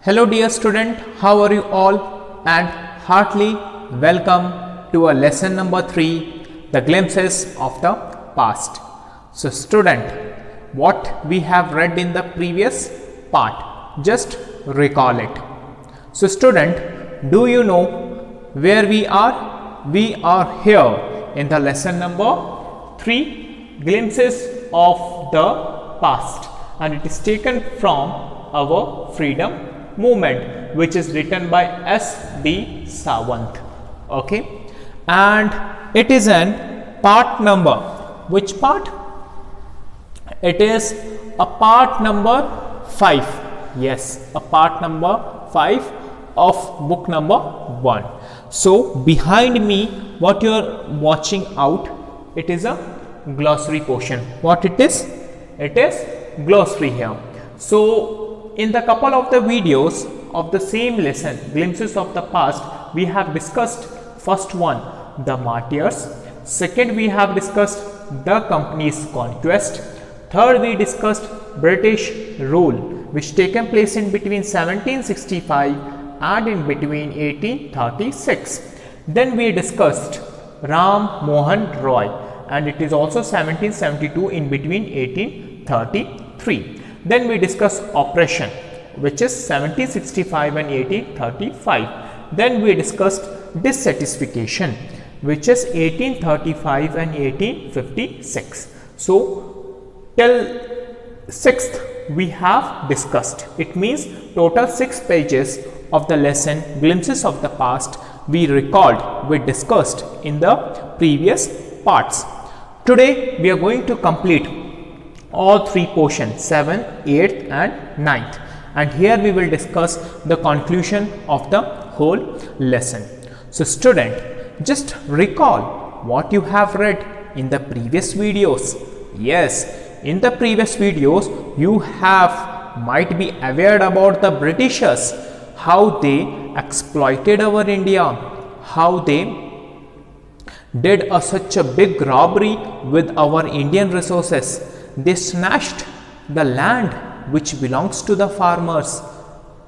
Hello dear student, how are you all, and heartily welcome to a lesson number 3, the glimpses of the past. So student, what we have read in the previous part, just recall it. So student, do you know where we are? We are here in the lesson number 3, glimpses of the past, and it is taken from our freedom movement, which is written by S.D. Sawant. Okay, and it is an part number. Which part? It is a part number 5. Yes, a part number 5 of book number 1. So behind me, what you are watching out, it is a glossary portion. What it is? It is glossary here. So in the couple of the videos of the same lesson, glimpses of the past, we have discussed first one, the martyrs. Second, we have discussed the company's conquest. Third, we discussed British rule, which taken place in between 1765 and in between 1836. Then we discussed Ram Mohan Roy, and it is also 1772 in between 1833. Then we discuss oppression, which is 1765 and 1835. Then we discussed dissatisfaction, which is 1835 and 1856. So till 6th we have discussed. It means total 6 pages of the lesson glimpses of the past we recalled, we discussed in the previous parts. Today we are going to complete all 3 portions, 7th, 8th and 9th, and here we will discuss the conclusion of the whole lesson. So student, just recall what you have read in the previous videos. Yes, in the previous videos you might be aware about the Britishers, how they exploited our India, how they did such a big robbery with our Indian resources. They snatched the land which belongs to the farmers.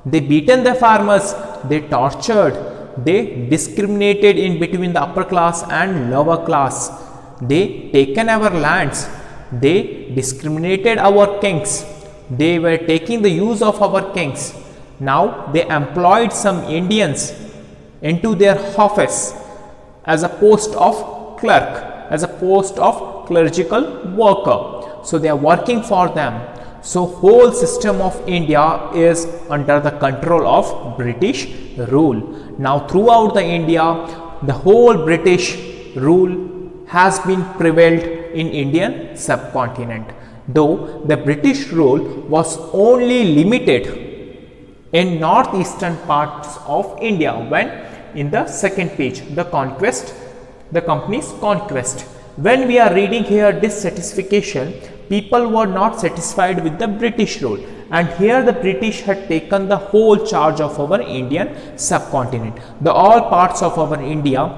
They beaten the farmers, they tortured, they discriminated in between the upper class and lower class. They taken our lands, they discriminated our kings, they were taking the use of our kings. Now they employed some Indians into their office as a post of clerk, as a post of clerical worker. So they are working for them. So whole system of India is under the control of British rule. Now throughout the India, the whole British rule has been prevailed in Indian subcontinent. Though the British rule was only limited in northeastern parts of India, when in the second page, the conquest, the company's conquest. When we are reading here dissatisfaction, people were not satisfied with the British rule, and here the British had taken the whole charge of our Indian subcontinent. The all parts of our India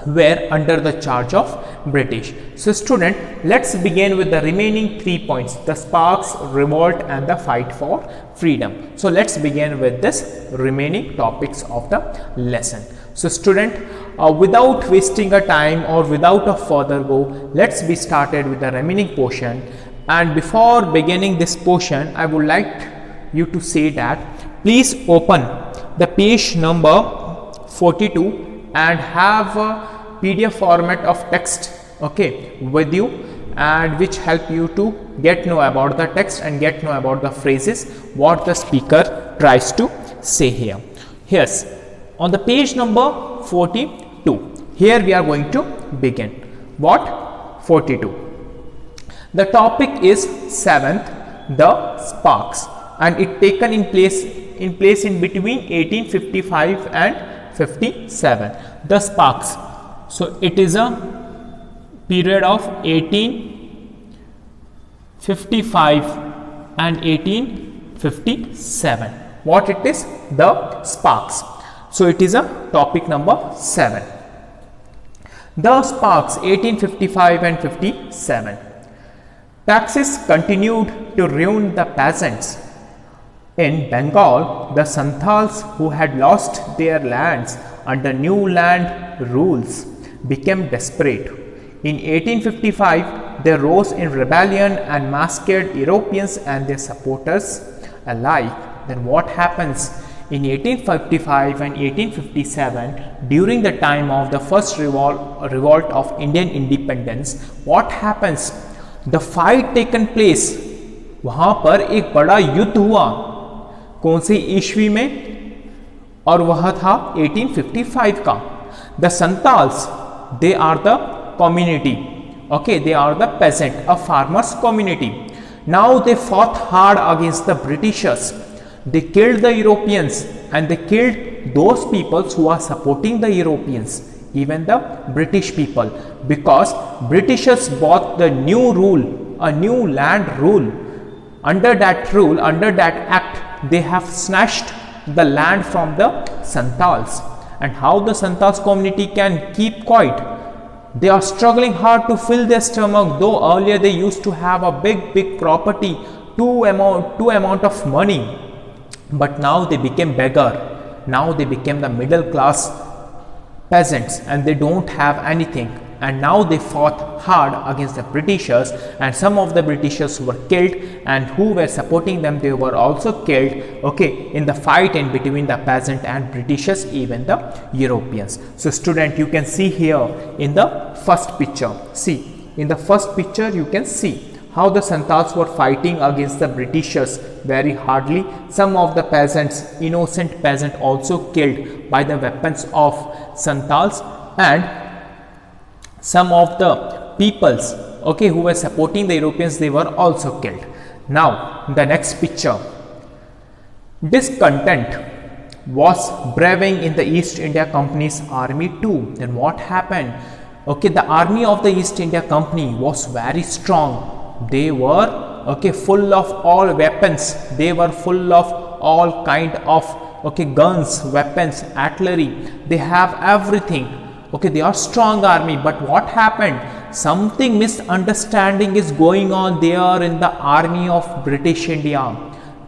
were under the charge of British. So student, let's begin with the remaining 3 points, the sparks, revolt and the fight for freedom. So let's begin with this remaining topics of the lesson. So student, without wasting a time or without a further go, let's be started with the remaining portion. And before beginning this portion, I would like you to say that please open the page number 42 and have a PDF format of text, okay, with you, and which help you to get know about the text and get know about the phrases what the speaker tries to say here. Yes, on the page number 42, here we are going to begin. What? 42. The topic is 7th, the sparks, and it taken in place in between 1855 and 57. The sparks. So it is a period of 1855 and 1857. What it is? The sparks. So it is a topic number 7. The sparks, 1855 and 57. Taxes continued to ruin the peasants. In Bengal, the Santals who had lost their lands under new land rules became desperate. In 1855, they rose in rebellion and massacred Europeans and their supporters alike. Then what happens? In 1855 and 1857, during the time of the first revolt of Indian independence, what happens? The fight taken place, वहाँ पर एक बड़ा युद्ध हुआ, कौन सी ईस्वी में? और वह था 1855 का. The Santals, they are the community, okay, they are the peasant, a farmers community. Now they fought hard against the Britishers. They killed the Europeans and they killed those peoples who are supporting the Europeans, even the British people, because Britishers bought the new rule, a new land rule. Under that rule, under that act, they have snatched the land from the Santals. And how the Santals community can keep quiet? They are struggling hard to fill their stomach, though earlier they used to have a big property, two amount of money. But now they became beggar. Now they became the middle class peasants and they don't have anything. And now they fought hard against the Britishers, and some of the Britishers were killed, and who were supporting them, they were also killed, okay, in the fight in between the peasant and Britishers, even the Europeans. So student, you can see here in the first picture, see in the first picture you can see how the Santals were fighting against the Britishers very hardly. Some of the peasants, innocent peasant, also killed by the weapons of Santals, and some of the peoples, okay, who were supporting the Europeans, they were also killed. Now the next picture, Discontent was brewing in the East India Company's army too. Then what happened? Okay, the army of the East India Company was very strong. They were, okay, full of all weapons. They were full of all kind of, okay, guns, weapons, artillery. They have everything. Okay, they are strong army. But what happened? Something misunderstanding is going on there in the army of British India.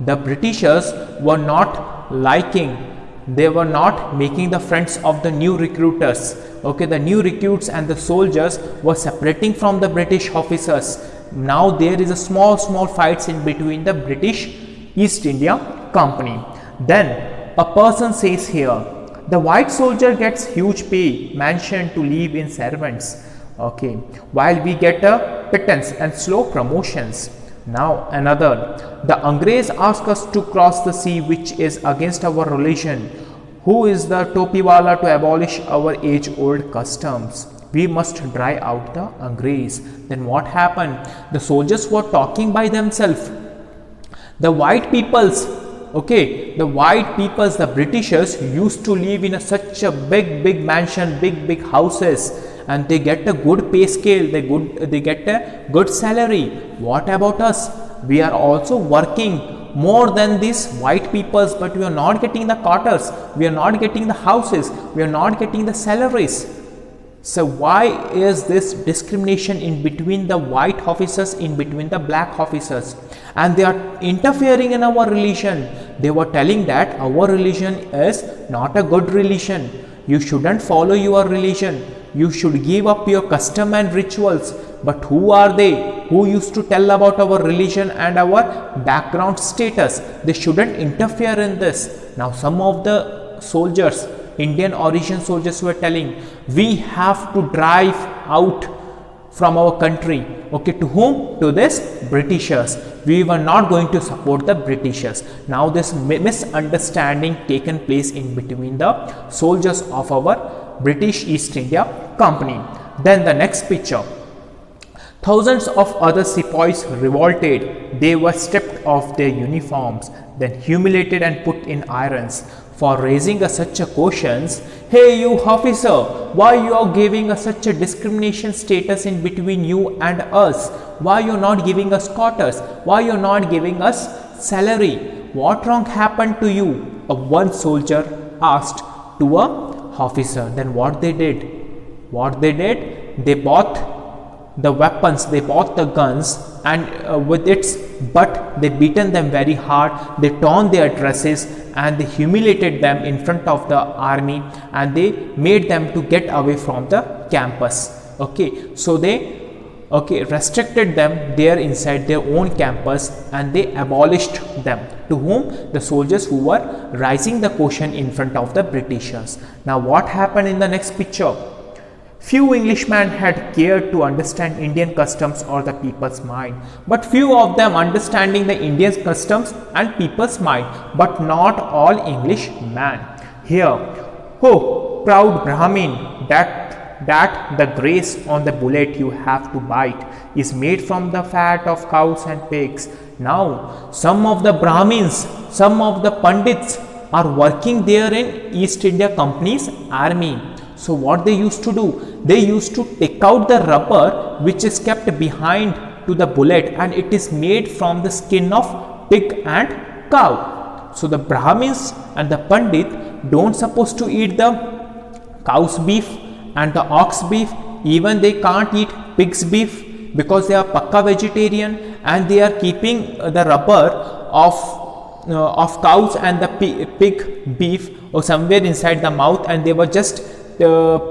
The Britishers were not liking, they were not making the friends of the new recruiters. Okay, the new recruits and the soldiers were separating from the British officers. Now there is a small fights in between the British East India Company. Then a person says here, the white soldier gets huge pay, mansion to live in servants, okay, while we get a pittance and slow promotions. Now another, the Angrez ask us to cross the sea, which is against our religion. Who is the Topiwala to abolish our age-old customs? We must drive out the Angrez. Then what happened? The soldiers were talking by themselves. The white peoples, okay, the white peoples, the Britishers used to live in such a big mansion, big houses, and they get a good pay scale, they get a good salary. What about us? We are also working more than these white peoples, but we are not getting the quarters, we are not getting the houses, we are not getting the salaries. So why is this discrimination in between the white officers, in between the black officers? And they are interfering in our religion. They were telling that our religion is not a good religion. You shouldn't follow your religion. You should give up your custom and rituals. But who are they? Who used to tell about our religion and our background status? They shouldn't interfere in this. Now some of the soldiers, Indian origin soldiers, were telling, we have to drive out from our country. Okay, to whom? To this Britishers. We were not going to support the Britishers. Now this misunderstanding taken place in between the soldiers of our British East India Company. Then the next picture. Thousands of other sepoys revolted. They were stripped of their uniforms, then humiliated and put in irons. For raising such a questions, hey you officer, why you are giving such a discrimination status in between you and us? Why you are not giving us quarters? Why you are not giving us salary? What wrong happened to you? One soldier asked to a officer. Then what they did? They bought the weapons, they bought the guns, and with its butt they beaten them very hard. They torn their dresses and they humiliated them in front of the army, and they made them to get away from the campus. Okay, so they restricted them there inside their own campus, and they abolished them. To whom? The soldiers who were raising the question in front of the Britishers. Now what happened in the next picture? Few Englishmen had cared to understand Indian customs or the people's mind, but few of them understanding the Indian customs and people's mind, but not all Englishmen. Here, oh, proud Brahmin, that the grace on the bullet you have to bite is made from the fat of cows and pigs. Now, some of the Brahmins, some of the Pandits are working there in East India Company's army. So what they used to do? They used to take out the rubber which is kept behind to the bullet, and it is made from the skin of pig and cow. So the Brahmins and the Pandit don't supposed to eat the cow's beef and the ox beef. Even they can't eat pig's beef because they are pakka vegetarian, and they are keeping the rubber of cows and the pig beef or somewhere inside the mouth, and they were just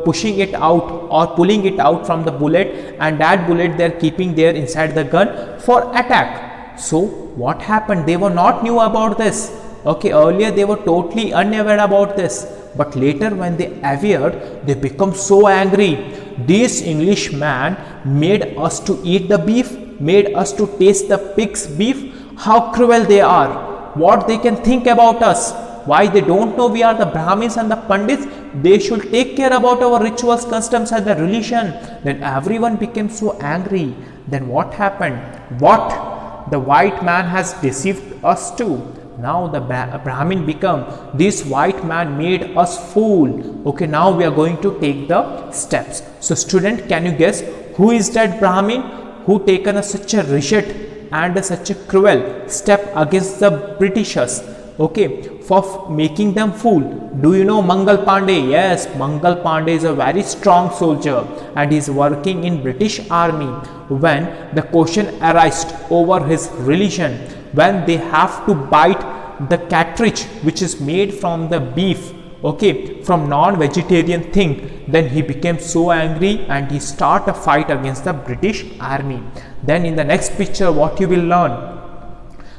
pushing it out or pulling it out from the bullet, and that bullet they are keeping there inside the gun for attack. So what happened? They were not knew about this. Okay, earlier they were totally unaware about this, but later when they awared, they become so angry. This Englishman made us to eat the beef, made us to taste the pig's beef. How cruel they are! What they can think about us? Why they don't know we are the Brahmins and the Pandits? They should take care about our rituals, customs and the religion. Then everyone became so angry. Then what happened? What? The white man has deceived us too. Now the Brahmin become, this white man made us fool. Okay, now we are going to take the steps. So student, can you guess who is that Brahmin who taken such a rigid and such a cruel step against the Britishers? Okay, for making them fool. Do you know Mangal Pandey? Yes, Mangal Pandey is a very strong soldier and he is working in British army. When the question arises over his religion, when they have to bite the cartridge which is made from the beef, okay, from non-vegetarian thing, then he became so angry and he start a fight against the British army. Then in the next picture, what you will learn?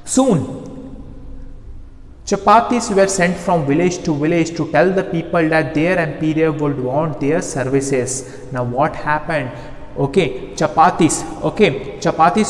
Soon chapatis were sent from village to village to tell the people that their emperor would want their services. Now what happened? Okay, chapatis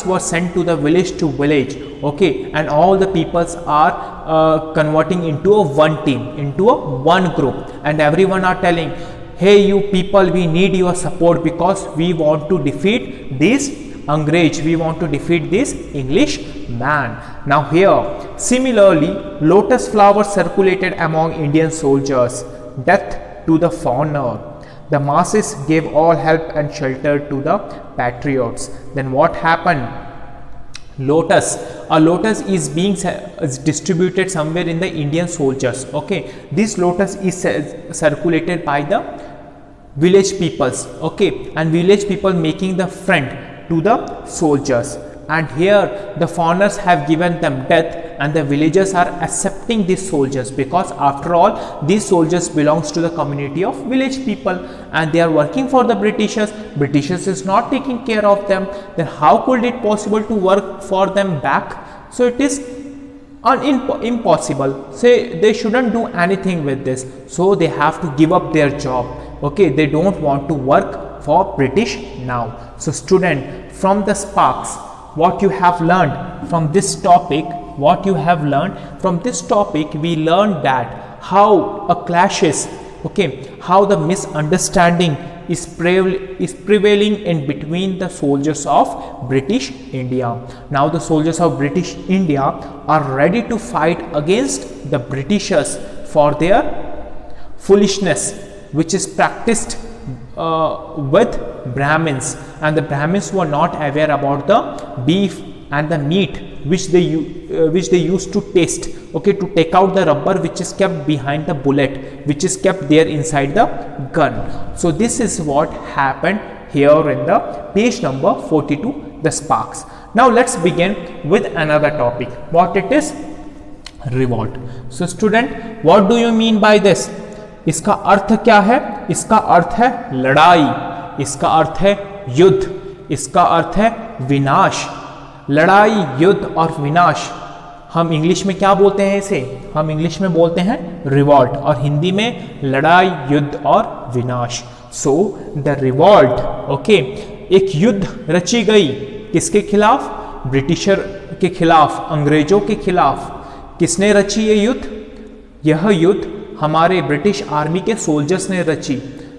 were sent to the village to village. Okay, and all the peoples are converting into a one team, into a one group, and everyone are telling, hey you people, we need your support because we want to defeat this Angrez, we want to defeat this English man. Now here, similarly, lotus flowers circulated among Indian soldiers. Death to the foreigner. The masses gave all help and shelter to the patriots. Then what happened? A lotus is being distributed somewhere in the Indian soldiers. Okay, this lotus is circulated by the village peoples. Okay, and village people making the friend to the soldiers, and here the foreigners have given them death, and the villagers are accepting these soldiers because after all these soldiers belongs to the community of village people and they are working for the Britishers. Britishers is not taking care of them. Then how could it possible to work for them back? So it is impossible. Say they shouldn't do anything with this, so they have to give up their job. Okay, they don't want to work for British now. So student, from the sparks, what you have learned from this topic, we learned that how a clashes, okay, how the misunderstanding is prevailing in between the soldiers of British India. Now the soldiers of British India are ready to fight against the Britishers for their foolishness which is practiced with Brahmins, and the Brahmins were not aware about the beef and the meat which they used to taste, okay, to take out the rubber which is kept behind the bullet, which is kept there inside the gun. So this is what happened here in the page number 42, the sparks. Now let's begin with another topic. What it is? Revolt. So student, what do you mean by this? इसका अर्थ क्या है? इसका अर्थ है लड़ाई, इसका अर्थ है युद्ध, इसका अर्थ है विनाश। लड़ाई, युद्ध और विनाश, हम इंग्लिश में क्या बोलते हैं इसे? हम इंग्लिश में बोलते हैं रिवॉल्ट, और हिंदी में लड़ाई, युद्ध और विनाश। सो द रिवॉल्ट, ओके, एक युद्ध रची गई किसके खिलाफ? ब्रिटिशर के खिलाफ, अंग्रेजों के खिलाफ। किसने रची ये युद्ध? यह युद्ध हमारे ब्रिटिश आर्मी के सोल्जर्स ने रची,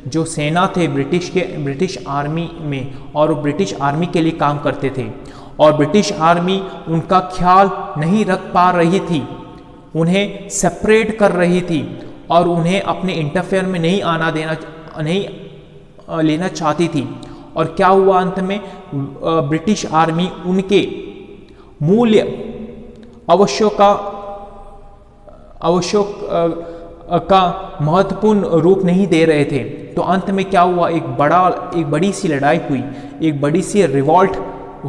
जो सेना थे ब्रिटिश आर्मी में, और ब्रिटिश आर्मी के लिए काम करते थे। और ब्रिटिश आर्मी उनका ख्याल नहीं रख पा रही थी, उन्हें सेपरेट कर रही थी, और उन्हें अपने इंटरफेयर में नहीं लेना चाहती थी। और क्या हुआ अंत में? ब्रिटिश आर्मी उनके मूल्य आवश्यक का महत्वपूर्ण रूप नहीं दे रहे थे। तो अंत में क्या हुआ? एक बड़ी सी लड़ाई हुई, एक बड़ी सी रिवॉल्ट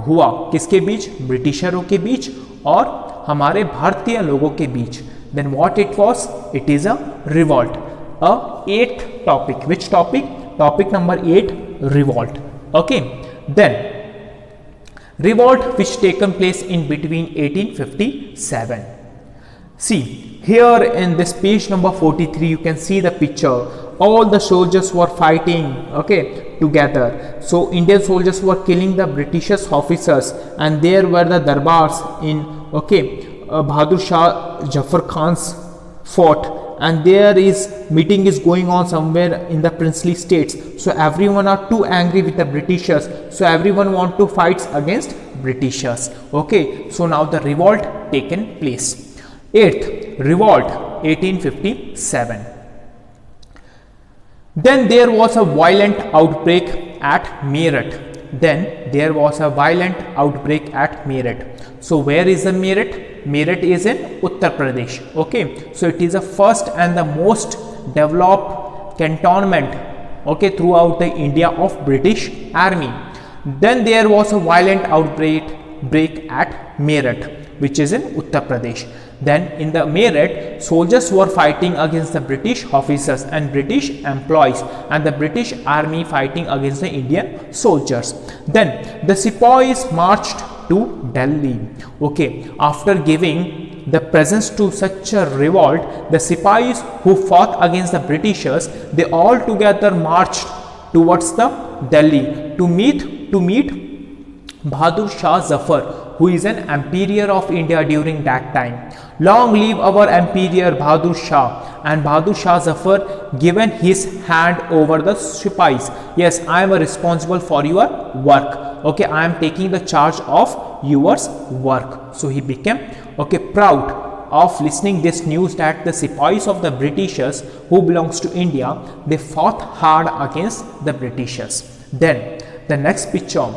हुआ। किसके बीच? ब्रिटिशरों के बीच और हमारे भारतीय लोगों के बीच। Then what it was? It is a revolt. A 8th topic, which topic? Topic number 8, revolt. Okay, then revolt which taken place in between 1857. See, here in this page number 43, you can see the picture. All the soldiers were fighting, okay, together. So Indian soldiers were killing the British officers, and there were the darbars in, okay, Bahadur Shah Jafar Khan's fort, and there is meeting is going on somewhere in the princely states. So everyone are too angry with the Britishers, so everyone want to fight against Britishers. Okay, so now the revolt taken place. 8th revolt, 1857. Then there was a violent outbreak at Meerut. So where is the Meerut? Meerut is in Uttar Pradesh. Okay, so it is the first and the most developed cantonment, okay, throughout the India of British Army. Then there was a violent outbreak at Meerut, which is in Uttar Pradesh. Then in the Meerut, soldiers were fighting against the British officers and British employees, and the British army fighting against the Indian soldiers. Then the Sepoys marched to Delhi. Okay, after giving the presence to such a revolt, the Sepoys who fought against the Britishers, they all together marched towards the Delhi to meet Bahadur Shah Zafar, who is an emperor of India during that time. Long live our emperor Bahadur Shah. And Bahadur Shah Zafar given his hand over the Sepoys. Yes, I am responsible for your work. Okay, I am taking the charge of your work. So he became, okay, proud of listening this news that the Sepoys of the Britishers who belongs to India, they fought hard against the Britishers. Then the next picture.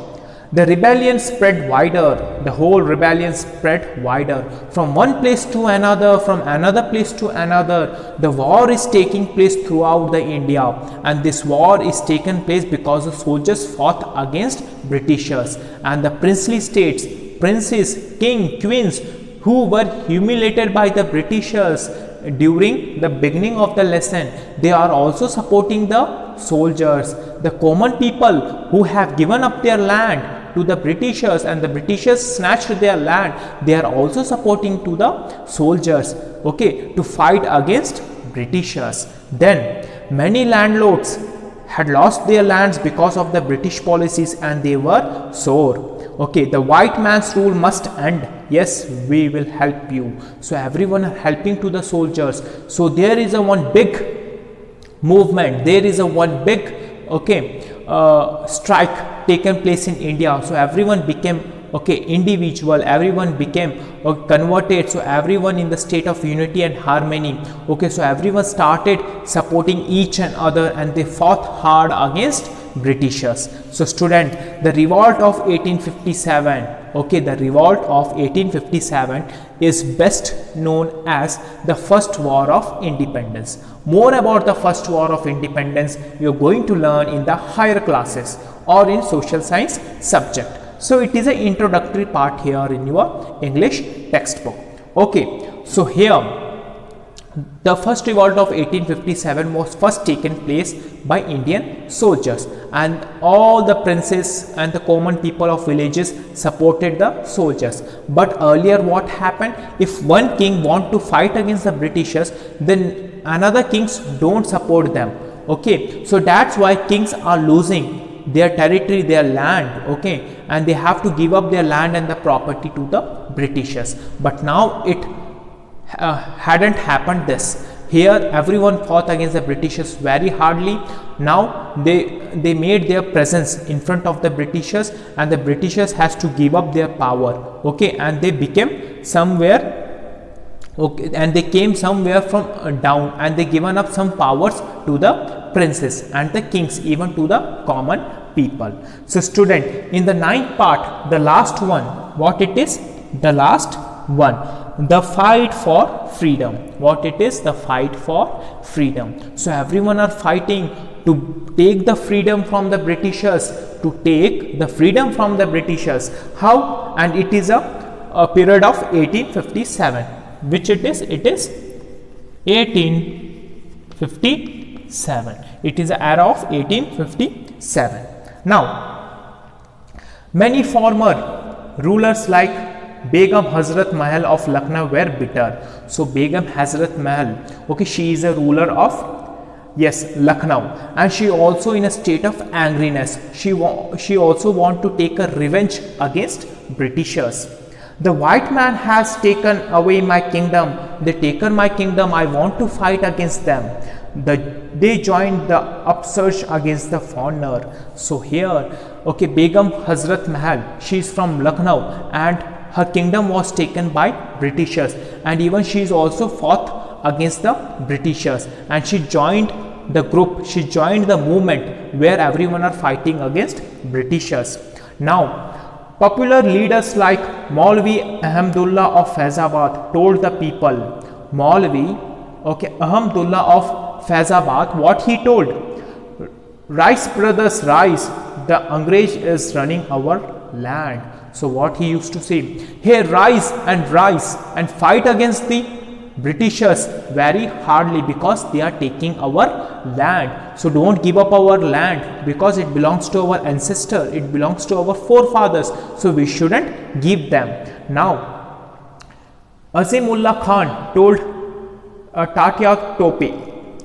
The rebellion spread wider, the whole rebellion spread wider from one place to another, from another place to another. The war is taking place throughout the India, and this war is taken place because the soldiers fought against Britishers, and the princely states, princes, king, queens who were humiliated by the Britishers during the beginning of the lesson, they are also supporting the soldiers. The common people who have given up their land to the Britishers and the Britishers snatched their land, they are also supporting to the soldiers, okay, to fight against Britishers. Then many landlords had lost their lands because of the British policies, and they were sore. Okay, the white man's rule must end. Yes, we will help you. So everyone are helping to the soldiers. So there is a one big movement, there is a one big, okay, strike taken place in India. So everyone became, okay, individual, everyone became converted. So everyone in the state of unity and harmony. Okay, so everyone started supporting each and other, and they fought hard against Britishers. So student, the revolt of 1857, okay, the revolt of 1857 is best known as the First War of Independence. More about the First War of Independence you are going to learn in the higher classes or in social science subject. So it is an introductory part here in your English textbook. Okay, so here the first revolt of 1857 was first taken place by Indian soldiers, and all the princes and the common people of villages supported the soldiers. But earlier what happened, if one king want to fight against the Britishers, then another kings don't support them. Okay, so that's why kings are losing their territory, their land, okay, and they have to give up their land and the property to the Britishers. But now it hadn't happened this. Here everyone fought against the Britishers very hardly. Now they made their presence in front of the Britishers, and the Britishers has to give up their power, okay, and they became somewhere, okay, and they came somewhere from down, and they given up some powers to the princes and the kings, even to the common people. So student, in the ninth part, the last one, what it is? The last one, the fight for freedom. What it is? The fight for freedom. So everyone are fighting to take the freedom from the Britishers, to take the freedom from the Britishers. How? And it is a period of 1857. Which it is? It is 1857. It is the era of 1857. Now, many former rulers like Begum Hazrat Mahal of Lucknow were bitter. So Begum Hazrat Mahal, okay, she is a ruler of, yes, Lucknow, and she also in a state of angriness. She also want to take a revenge against Britishers. The white man has taken away my kingdom. They taken my kingdom. I want to fight against them. They joined the upsurge against the foreigner. So here, okay, Begum Hazrat Mahal, she is from Lucknow, and her kingdom was taken by Britishers, and even she is also fought against the Britishers, and she joined the group, she joined the movement where everyone are fighting against Britishers. Now, popular leaders like Maulvi Ahmadullah of Faizabad told the people, Maulvi, okay, Ahmadullah of Faizabad, what he told? Rise brothers, rise, the Angrez is running our land. So what he used to say, hey, rise and fight against the Britishers very hardly, because they are taking our land. So don't give up our land, because it belongs to our ancestor, it belongs to our forefathers. So we shouldn't give them. Now, Azimullah Khan told Tatya Tope.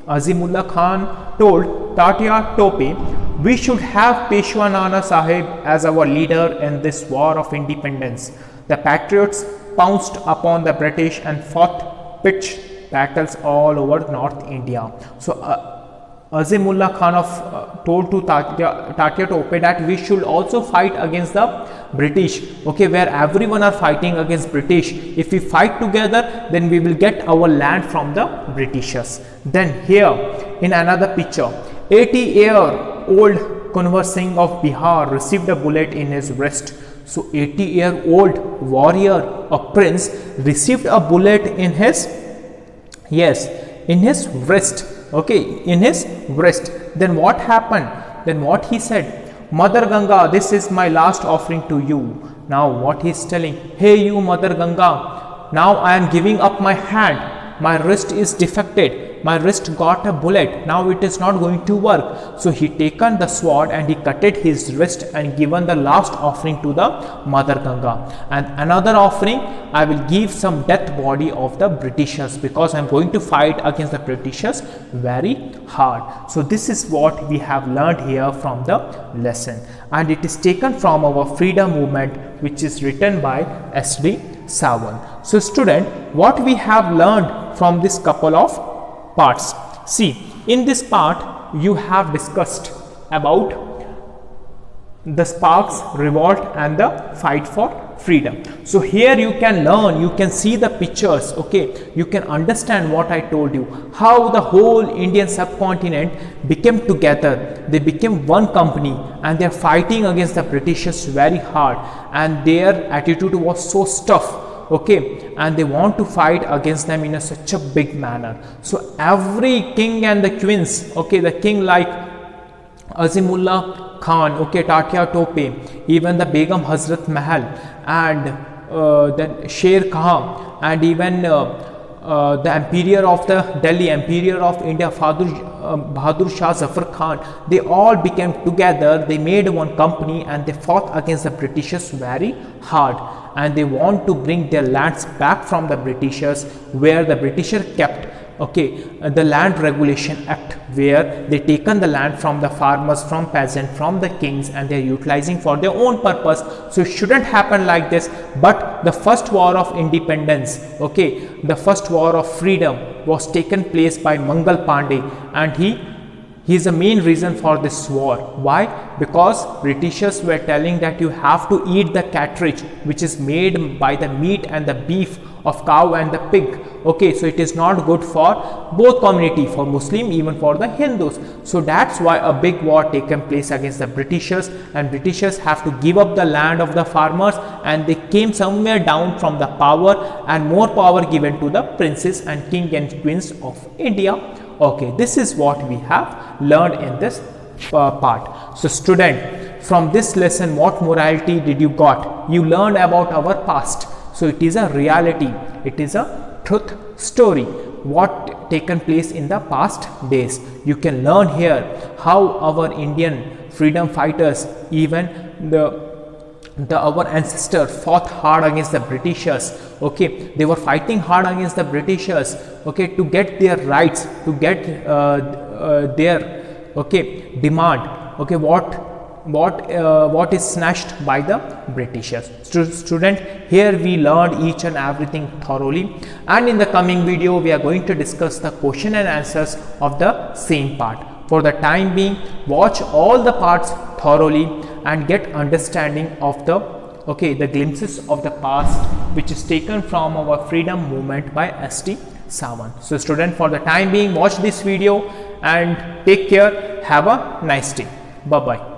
Azimullah Khan told Tatya Tope, we should have Peshwa Nana Sahib as our leader in this war of independence. The patriots pounced upon the British and fought pitched battles all over North India. So Azimullah Khan told to Tatya Tope that we should also fight against the British, okay, where everyone are fighting against British. If we fight together, then we will get our land from the Britishers. Then here in another picture, 80-year-old Kunwar Singh of Bihar received a bullet in his wrist. So 80-year-old warrior, a prince, received a bullet in his, yes, in his wrist, okay, in his wrist. Then what happened? Then what he said? Mother Ganga, this is my last offering to you. Now what he is telling, hey you Mother Ganga, now I am giving up my hand, my wrist is defected, my wrist got a bullet, now it is not going to work. So he taken the sword and he cutted his wrist and given the last offering to the Mother Ganga. And another offering, I will give some death body of the Britishers, because I am going to fight against the Britishers very hard. So this is what we have learned here from the lesson, and it is taken from our freedom movement, which is written by S.D. Sawant. So student, what we have learned from this couple of parts. See, in this part you have discussed about the Sparks revolt and the fight for freedom. So here you can learn, you can see the pictures, okay, you can understand what I told you, how the whole Indian subcontinent became together, they became one company, and they are fighting against the Britishers very hard, and their attitude was so tough, okay, and they want to fight against them in such a big manner. So every king and the queens, okay, the king like Azimullah Khan, okay, Tatya Tope, even the Begum Hazrat Mahal, and then Sher Khan, and even the Emperor of the Delhi, Emperor of India, Bahadur Shah Zafar Khan, they all became together, they made one company and they fought against the Britishers very hard, and they want to bring their lands back from the Britishers, where the Britishers kept, okay, the Land Regulation Act, where they taken the land from the farmers, from peasants, from the kings, and they are utilizing for their own purpose. So it shouldn't happen like this. But the first war of independence, okay, the first war of freedom was taken place by Mangal Pandey, and he is the main reason for this war. Why? Because Britishers were telling that you have to eat the cartridge which is made by the meat and the beef of cow and the pig. Okay, so it is not good for both community, for Muslim, even for the Hindus. So that's why a big war taken place against the Britishers, and Britishers have to give up the land of the farmers, and they came somewhere down from the power, and more power given to the princes and king and queens of India. Okay, this is what we have learned in this part. So student, from this lesson, what morality did you got? You learned about our past. So it is a reality, it is a truth story, what taken place in the past days. You can learn here how our Indian freedom fighters, even our ancestors fought hard against the Britishers. Okay, they were fighting hard against the Britishers, okay, to get their rights, to get their, okay, demand, okay, what is snatched by the Britishers. Student, here we learned each and everything thoroughly, and in the coming video we are going to discuss the question and answers of the same part. For the time being, watch all the parts thoroughly and get understanding of the, okay, the glimpses of the past which is taken from our freedom movement by S.T. Sawant. So student, for the time being, watch this video and take care. Have a nice day. Bye bye.